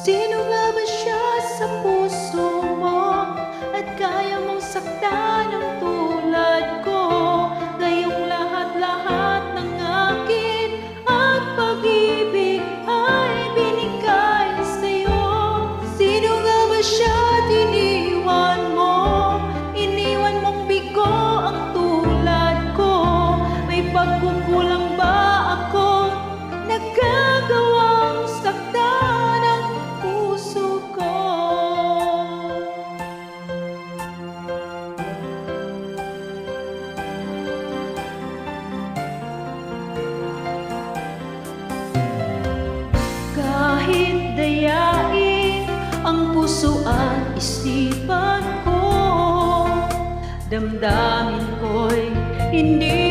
Sino nga ba siya sa puso mo at kaya mong saktan ang tulad ko? Ngayong lahat-lahat ng akin at pag-ibig ay binigay sa'yo. Sino nga ba siya at iniwan mo? Iniwan mong bigo ang tulad ko. May pagkukulang ba ako? Nagkagawang saktan ang puso ko. Kahit dayain ang puso at isipan ko, damdamin ko'y hindi